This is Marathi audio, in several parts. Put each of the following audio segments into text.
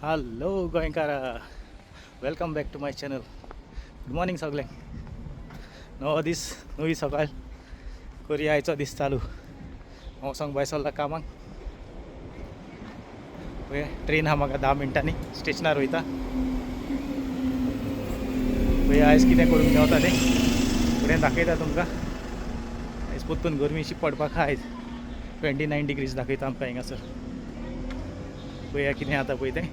हॅलो गोंयकारा, welcome back to my channel. Good morning सगळ्यांक. नवी सकाळ करी आयचो दीस चालू. हांव सांग भायर सरला कामाक. ट्रेन हा म्हाका 10 मिनटांनी स्टेशनार वयता. आयज कितें करूंक मेवता तें फुडें दाखयता तुमकां. आयज परतून गरमीशी पडपाक आयज 29 डिग्रीज दाखयता आमकां हिंगासर. पळया कितें जाता पळय तें.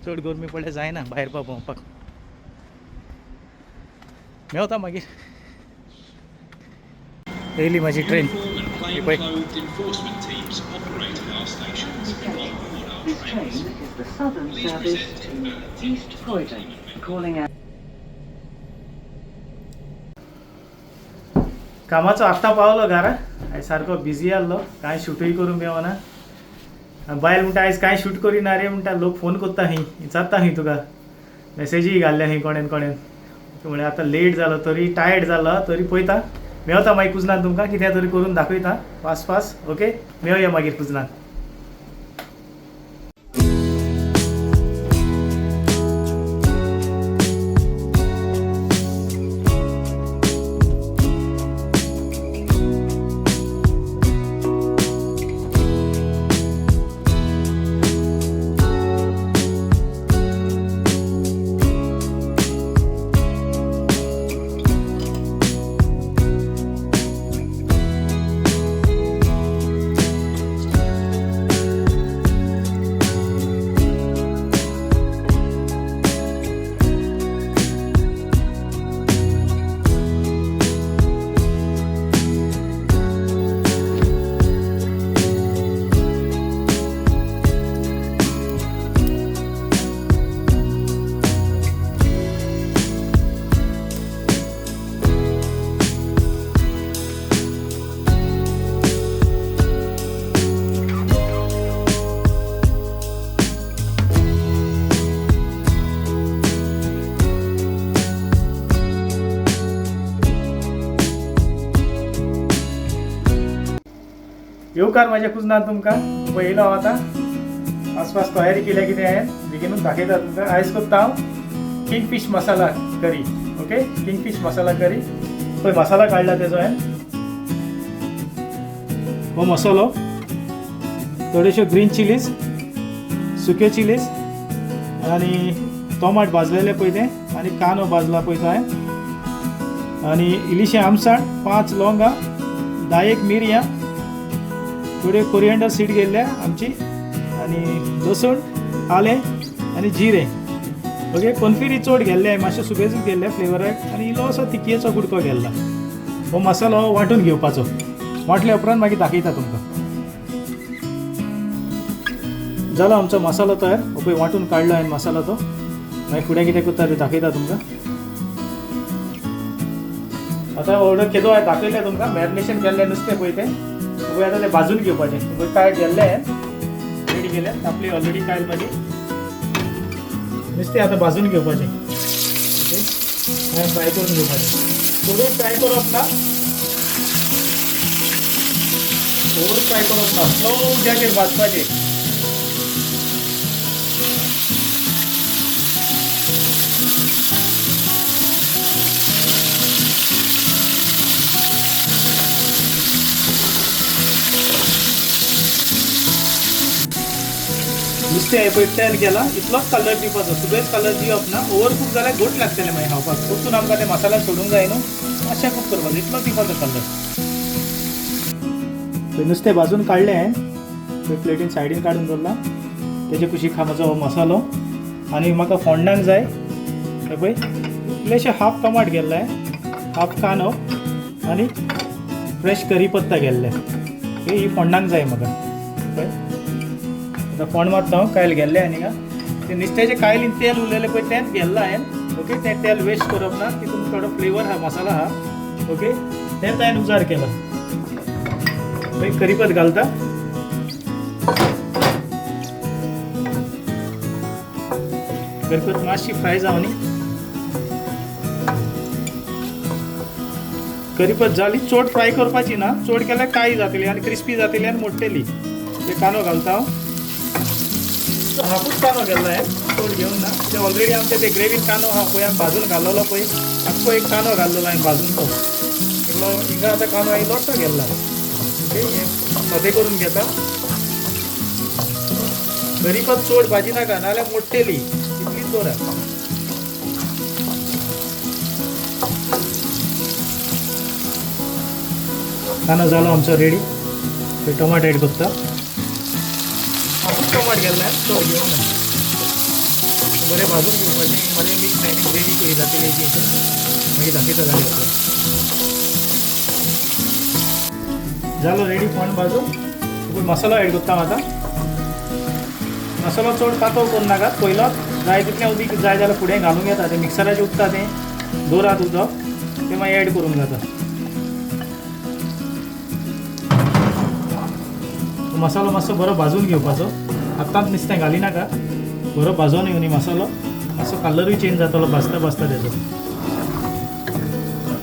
चड गरमी पडल्यार जायना भायर भोंवपाक. मेवता मागीर. येयली म्हाजी ट्रेन. पळय कामाचो आत्तां पावलो घरा. आयज सारको बिजी आसलो. कांय शूटूय करूंक मेवना. बायल म्हणटा आयज कांय शूट करिना रे म्हणटा. लोक फोन करता खंय, विचारता खंय तुका. मॅसेजीय घाल्ल्या खंय कोणेन म्हळ्यार आतां लेट जालो तरी टायर्ड जालो तरी पळयता. मेवता मागीर कुजनान तुमकां कितें तरी करून दाखयता फास्ट. ओके, मेवया मागीर कुजनान. येवकार माझ्या कुजनान तुमकां. पळयलो हांव आतां आसपास तयारी केल्या कितें हांवें बेगीनूच दाखयता तुमकां. आयज करता हांव किंगफीश मसाला करी. ओके, किंगफीश मसाला करी. पळय मसाला काडला तेजो हांवें. हो मसालो, थोड्योश्यो ग्रीन चिलीज, सुक्यो चिलीज आनी टोमाट भाजलेले पळय तें, आनी कांदो भाजला पळय तो हांवें, आनी इल्लीशें आमसाण, 5 लवंगां, 10 मिरयां, थोडे कोरिएंडर सीड घेतल्या आमची, आनी लसूण, आलें आनी जिरें. ओके, कोनफिरी चड घेतले, मातशें सुबेजूच घेतले फ्लेवराक, आनी इल्लोसो तिखयेचो कुडको घेतला. हो मसालो वांटून घेवपाचो. वांटल्या उपरांत मागीर दाखयता तुमकां. जालो आमचो मसालो तयार. हो पळय वांटून काडलो हांवें मसालो तो. मागीर फुडें कितें करता तें दाखयता तुमकां. आतां ऑर्डर केदो हांवें दाखयलें तुमकां. मॅरिनेशन केल्लें नुस्तें पळय तें. पळय आतां तें भाजून घेवपाचें. पळय कायट गेल्लें रेडी केलें. आपली ऑलरेडी कायल म्हाजी. नुस्तें आतां भाजून घेवपाचें. ओके, हांवें फ्राय करून घेवपाचें. थोडें फ्राय करप ना, ओवर फ्राय करप ना, स्लो उज्याचेर भाजपाचें. नुस्तें हे पळय तेल केला, इतलोच कलर दिवपाचो. सुबेज कलर दिवप ना. ओवर कूक जाल्यार घोट लागतलें मागीर खावपाक. परतून आमकां ते मसाला सोडूंक जाय न्हू. मातशें कूक करपाचो, इतलोच दिवपाचो कलर. नुस्तें भाजून काडलें हांवें. प्लेटीन सायडीन काडून दवरला. तेजे कुशीक खावपाचो हो मसालो. आनी म्हाका फोंडणाक जाय हे पळय इल्लेशें हाफ टमाट घेतलें हांवें, हाफ कांदो आनी फ्रेश करीपत्ता घेतले. ही फोंडणाक जाय म्हाका. पळय आतां फोंड मारता हांव. कायल घेतलें आनी तें नुस्त्याचें कायलीन तेल उरलेलें पळय तेंच घेतलां हांवें. ओके, तें तेल वेस्ट करप ना. तितून थोडो फ्लेवर हा, मसाला हा. ओके, तेंच हांवें उजार केलो. पळय करीपत्ता घालता. करीपत्ता मातशी फ्राय जावनी. करीपत्ता जाली. चड फ्राय करपाची ना. चड केल्यार काळी जातली आनी क्रिस्पी जातली आनी मोडटली. ते कांदो घालता हापूस कांदो गेल्लो आहे चड घेवन ना ते ऑलरेडी आमचे ते ग्रेवीन कांदो हा पळय आमी भाजून घाल्लेलो पळय आख्खो एक कांदो घाल्लेलो हांवें भाजून तो हिंगा आतां कांदो हांवें लोटो गेल्ला ओके हे सदे करून घेता गरीबच चड भाजी नाका नाल्यार मोडटेली इतलीच दवरा कांदो जालो आमचो रेडी ते टमाट एड करता टमाट गेल्ले चड घेवन ना बरें भाजून घेवपाचें बरें मिक्स आनी ग्रेवी कशी जातली तेजी मागीर दाखयता जालें जालो रेडी फोंड भाजून मसालो एड करता आतां मसालो चड पातळ करून नाकात पयलो जाय तितलें उदीक जाय जाल्यार फुडें घालूंक येता तें मिक्सराचें उरता तें दोरात उदक तें मागीर एड करूंक जाता मसालो मातसो बरो भाजून घेवपाचो आतांच नुस्तें घाली नाका बरो भाजून येवनी मसालो मातसो कलरूय चेंज जातलो भाजता भाजता तेजो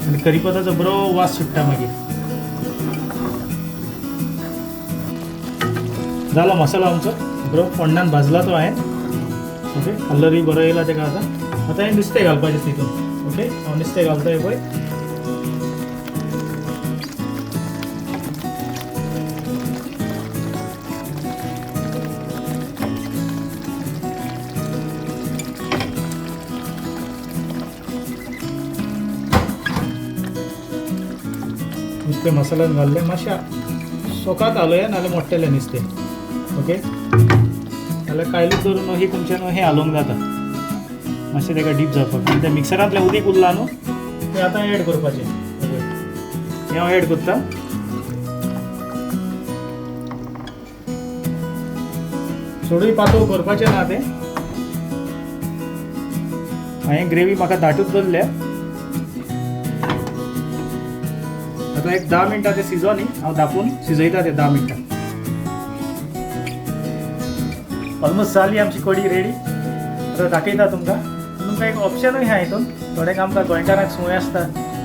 आनी करीपत्ताचो बरो वास सुट्टा मागीर जालो मसालो आमचो बरो फोंडान भाजला तो हांवें ओके कलरूय बरो येयला तेका आतां आतां हें नुस्तें घालपाचें तितून ओके हांव नुस्तें घालता हें पळय नुस्तें मसाल्यान घाल्लें मातशें सोकात घालुया नाल्यार मोडटलें नुस्तें ओके नाल्यार कायलीच धरून ही तुमच्यान हें हालोवंक जाता मातशें तेका डीप जावपाक तें मिक्सरांतलें उदीक उरलां न्हू तें आतां एड करपाचें हें हांव एड करता चडूय पातळ करपाचें ना तें हांवें ग्रेवी म्हाका दाटूच दवरल्या आतां एक 10 मिनटां तें शिजो न्ही हांव धापून शिजयता तें 10 मिनटां ऑलमोस्ट जाली आमची कडी रेडी आतां दाखयता तुमकां एक ऑप्शनूय आसा हितून थोड्यांक आमकां गोंयकारांक संवय आसता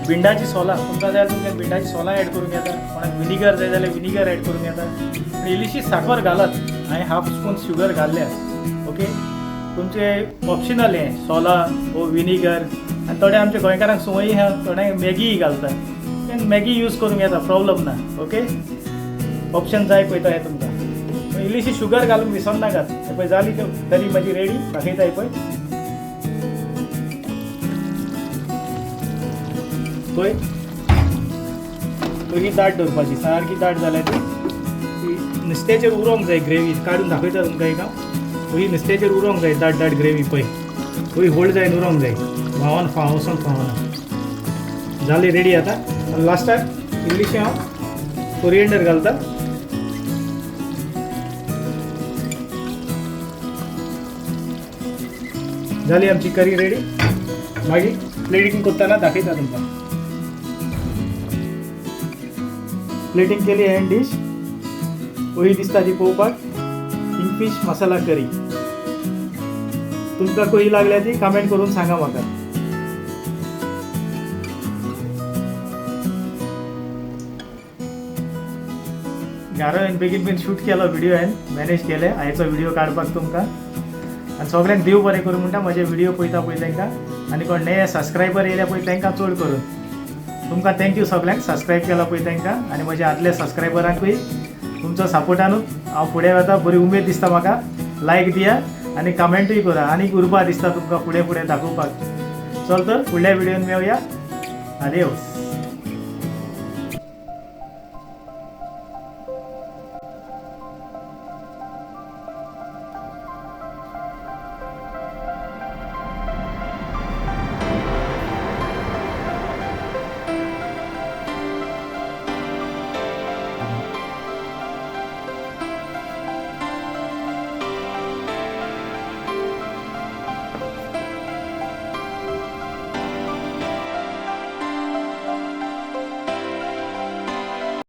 भिंडाची सोलां तुमकां जाय तुमकां भिंडाची सोलां एड करूंक येता कोणाक विनिगर जाय जाल्यार विनिगर एड करूंक येता आनी इल्लीशी साखर घालत हांवें हाफ स्पून शुगर घाल्ल्या ओके तुमचे ऑप्शनल हें सोलां वो विनिगर आनी थोडे आमच्या गोंयकारांक संवय आसा थोड्यांक मॅगी घालता मॅगी यूज करूंक येता प्रॉब्लम ना ओके ऑप्शन जाय पळयता हें तुमकां इल्लीशी शुगर घालूंक विसर नाकात पळय जाली तरी म्हाजी रेडी दाखयताय पळय पळय बरी दाट दवरपाची सारकी दाट जाल्या ती नुस्त्याचेर उरोंक जाय ग्रेवी काडून दाखयता तुमकां एक हांव ही नुस्त्याचेर उरोंक जाय दाट दाट ग्रेवी पळय खंय होल्ड जायन उरोंक जाय व्हांवोन वचोंक फावना जाली रेडी आतां लास्टाक इल्लीशी हांव कोरिएंडर घालता जाली आमची करी रेडी मागीर प्लेटिंग करतना दाखयता तुमकां प्लेटिंग केली हँड डिश बरी दिसता ती पळोवपाक किंगफीश मसाला करी तुमकां कशी लागल्या ती कमेंट करून सांगा म्हाका घरा हांवें बेगीन शूट केलो व्हिडिओ हांवें मॅनेज केले हाचो व्हिडिओ काडपाक तुमकां आनी सगळ्यांक देव बरें करूं म्हणटा म्हजे व्हिडिओ पळयता पळय तांकां आनी कोण नये सबस्क्रायबर येयल्या पळय तांकां चड करून तुमकां थँक्यू सगळ्यांक सबस्क्रायब केला पळय तांकां आनी म्हज्या आदल्या सबस्क्रायबरांकूय तुमचो सपोर्टानूच हांव फुडें वता बरी उमेद दिसता म्हाका लायक दिया आनी कमेंटूय करा आनी उर्बा दिसता तुमकां फुडें दाखोवपाक चल तर फुडल्या व्हिडिओन मेळुया आदेवस